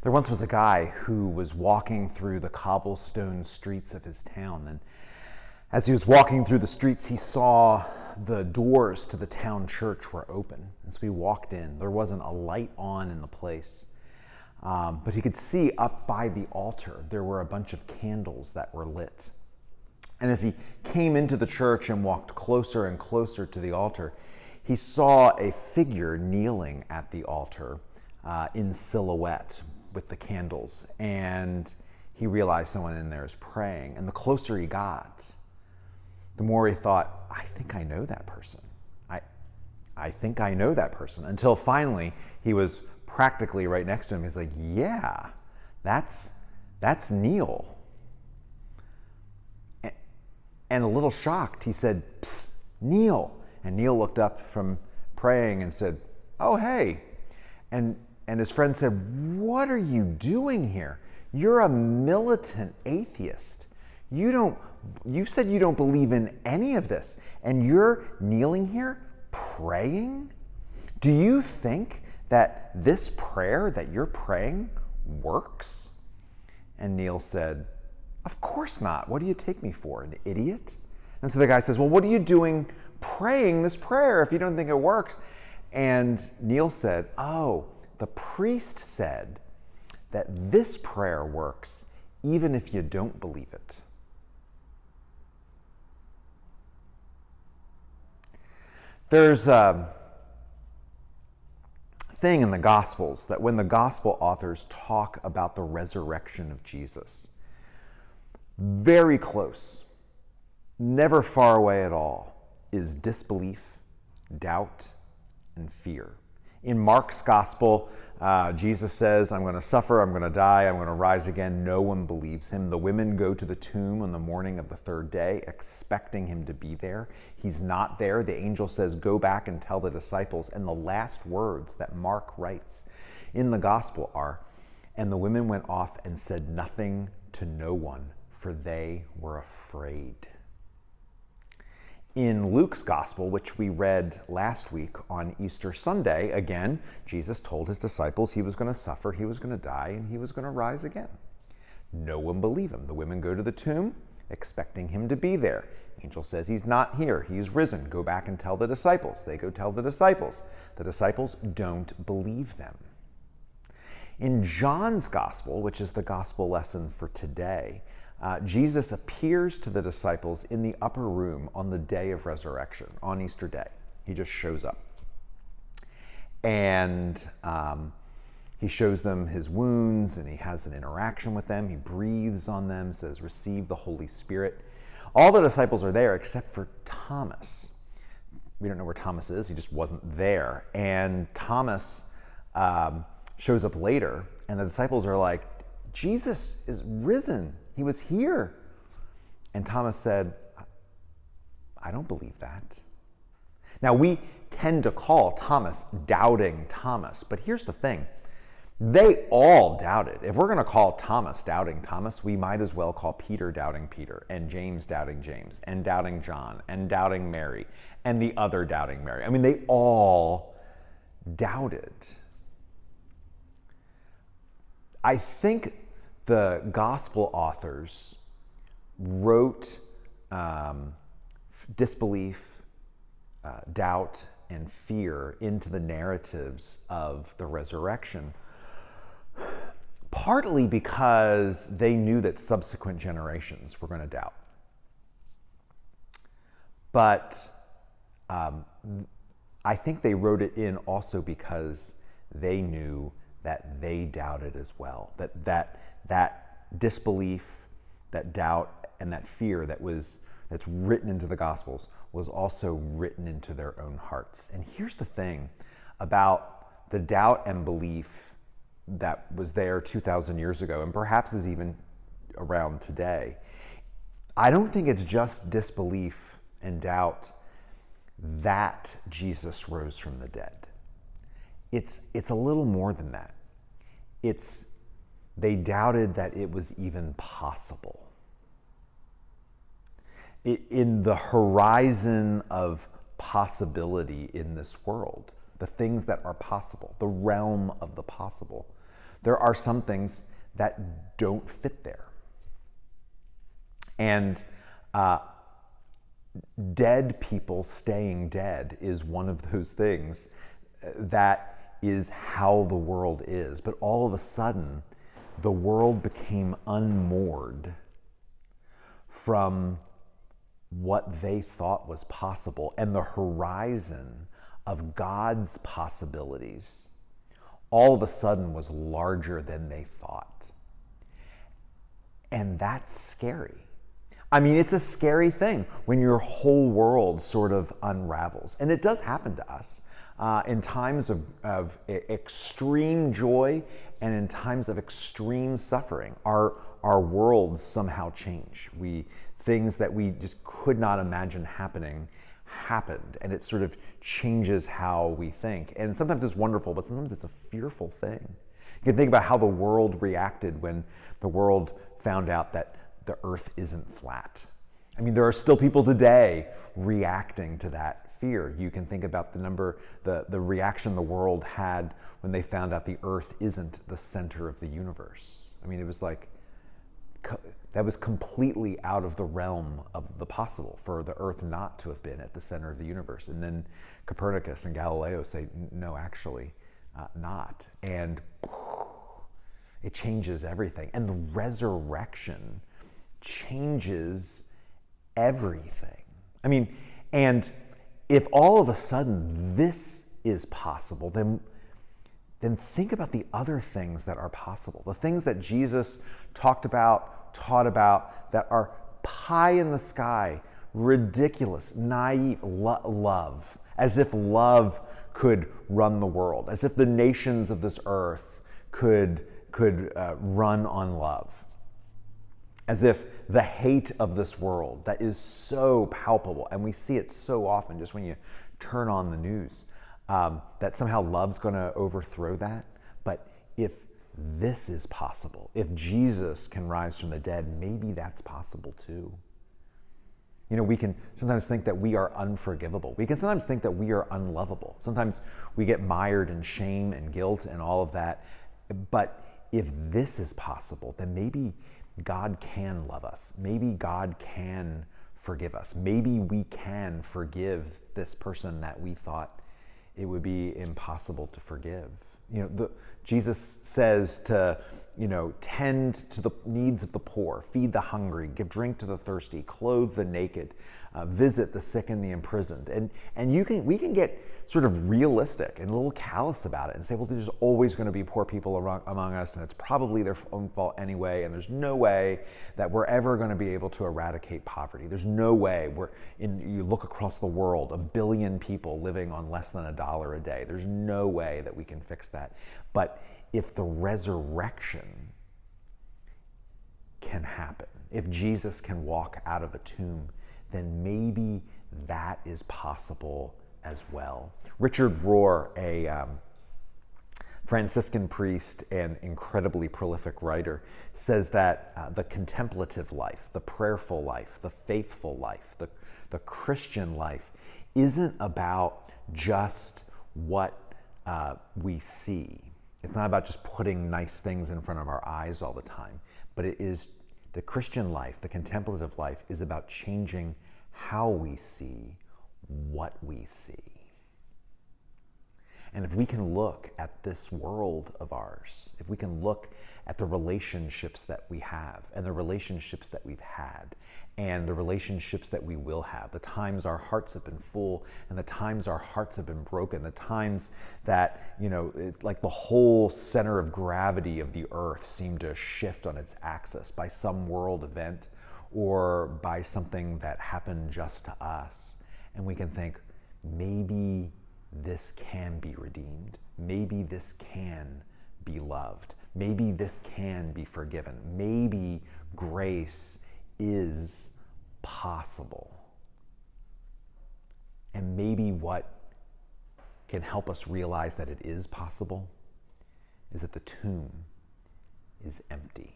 There once was a guy who was walking through the cobblestone streets of his town, and as he was walking through the streets, he saw the doors to the town church were open. And so he walked in. There wasn't a light on in the place, but he could see up by the altar there were a bunch of candles that were lit. And as he came into the church and walked closer and closer to the altar, he saw a figure kneeling at the altar in silhouette with the candles. And he realized someone in there is praying. And the closer he got, the more he thought, I think I know that person. I think I know that person. Until finally, he was practically right next to him. He's like, yeah, that's Neil. And a little shocked, he said, "Psst, Neil." And Neil looked up from praying and said, "Oh, hey." And his friend said, "What are you doing here? You're a militant atheist. You said you don't believe in any of this, and you're kneeling here praying? Do you think that this prayer that you're praying works?" And Neil said, "Of course not. What do you take me for, an idiot?" And so the guy says, "Well, what are you doing praying this prayer if you don't think it works?" And Neil said, "Oh, the priest said that this prayer works even if you don't believe it." There's a thing in the Gospels that when the Gospel authors talk about the resurrection of Jesus, very close, never far away at all, is disbelief, doubt, and fear. In Mark's Gospel, Jesus says, "I'm going to suffer, I'm going to die, I'm going to rise again." No one believes him. The women go to the tomb on the morning of the third day, expecting him to be there. He's not there. The angel says, "Go back and tell the disciples." And the last words that Mark writes in the Gospel are, "And the women went off and said nothing to no one, for they were afraid." In Luke's Gospel, which we read last week on Easter Sunday, again, Jesus told his disciples he was going to suffer, he was going to die, and he was going to rise again. No one believed him. The women go to the tomb, expecting him to be there. Angel says he's not here, he's risen. Go back and tell the disciples. They go tell the disciples. The disciples don't believe them. In John's Gospel, which is the Gospel lesson for today, Jesus appears to the disciples in the upper room on the day of resurrection, on Easter Day. He just shows up. And he shows them his wounds, and he has an interaction with them. He breathes on them, says, "Receive the Holy Spirit." All the disciples are there except for Thomas. We don't know where Thomas is. He just wasn't there. And Thomas shows up later, and the disciples are like, "Jesus is risen. He was here." And Thomas said, "I don't believe that." Now, we tend to call Thomas Doubting Thomas, but here's the thing. They all doubted. If we're going to call Thomas Doubting Thomas, we might as well call Peter Doubting Peter, and James Doubting James, and Doubting John, and Doubting Mary, and the other Doubting Mary. I mean, they all doubted. I think the gospel authors wrote disbelief, doubt, and fear into the narratives of the resurrection, partly because they knew that subsequent generations were going to doubt. But I think they wrote it in also because they knew that they doubted as well, that disbelief, that doubt, and that fear that's written into the Gospels was also written into their own hearts. And here's the thing about the doubt and belief that was there 2,000 years ago, and perhaps is even around today. I don't think it's just disbelief and doubt that Jesus rose from the dead. It's a little more than that. They doubted that it was even possible. In the horizon of possibility in this world, the things that are possible, the realm of the possible, there are some things that don't fit there. And dead people staying dead is one of those things that is how the world is. But all of a sudden, the world became unmoored from what they thought was possible, and the horizon of God's possibilities all of a sudden was larger than they thought. And that's scary. I mean, it's a scary thing when your whole world sort of unravels. And it does happen to us in times of extreme joy and in times of extreme suffering. Our worlds somehow change. Things that we just could not imagine happening happened, and it sort of changes how we think. And sometimes it's wonderful, but sometimes it's a fearful thing. You can think about how the world reacted when the world found out that the earth isn't flat. I mean, there are still people today reacting to that fear. You can think about the reaction the world had when they found out the earth isn't the center of the universe. I mean, it was like, that was completely out of the realm of the possible for the earth not to have been at the center of the universe. And then Copernicus and Galileo say, no, actually not. And it changes everything. And the resurrection changes everything. I mean, and if all of a sudden this is possible, then think about the other things that are possible. The things that Jesus talked about, taught about, that are pie in the sky, ridiculous, naive, love. As if love could run the world. As if the nations of this earth could run on love. As if the hate of this world that is so palpable, and we see it so often just when you turn on the news, that somehow love's going to overthrow that. But if this is possible, if Jesus can rise from the dead, maybe that's possible too. You know, we can sometimes think that we are unforgivable. We can sometimes think that we are unlovable. Sometimes we get mired in shame and guilt and all of that. But if this is possible, then maybe God can love us. Maybe God can forgive us. Maybe we can forgive this person that we thought it would be impossible to forgive. You know, Jesus says to, tend to the needs of the poor, feed the hungry, give drink to the thirsty, clothe the naked, visit the sick and the imprisoned. And we can get sort of realistic and a little callous about it and say, well, there's always going to be poor people among us, and it's probably their own fault anyway, and there's no way that we're ever going to be able to eradicate poverty. There's no way. You look across the world, 1 billion people living on less than $1 a day. There's no way that we can fix that. But if the resurrection can happen, if Jesus can walk out of a tomb, then maybe that is possible as well. Richard Rohr, a Franciscan priest and incredibly prolific writer, says that the contemplative life, the prayerful life, the faithful life, the Christian life isn't about just what we see. It's not about just putting nice things in front of our eyes all the time, but it is the Christian life, the contemplative life, is about changing how we see what we see. And if we can look at this world of ours, if we can look at the relationships that we have and the relationships that we've had and the relationships that we will have, the times our hearts have been full and the times our hearts have been broken, the times that, it's like the whole center of gravity of the earth seemed to shift on its axis by some world event or by something that happened just to us. And we can think, maybe this can be redeemed. Maybe this can be loved. Maybe this can be forgiven. Maybe grace is possible. And maybe what can help us realize that it is possible is that the tomb is empty.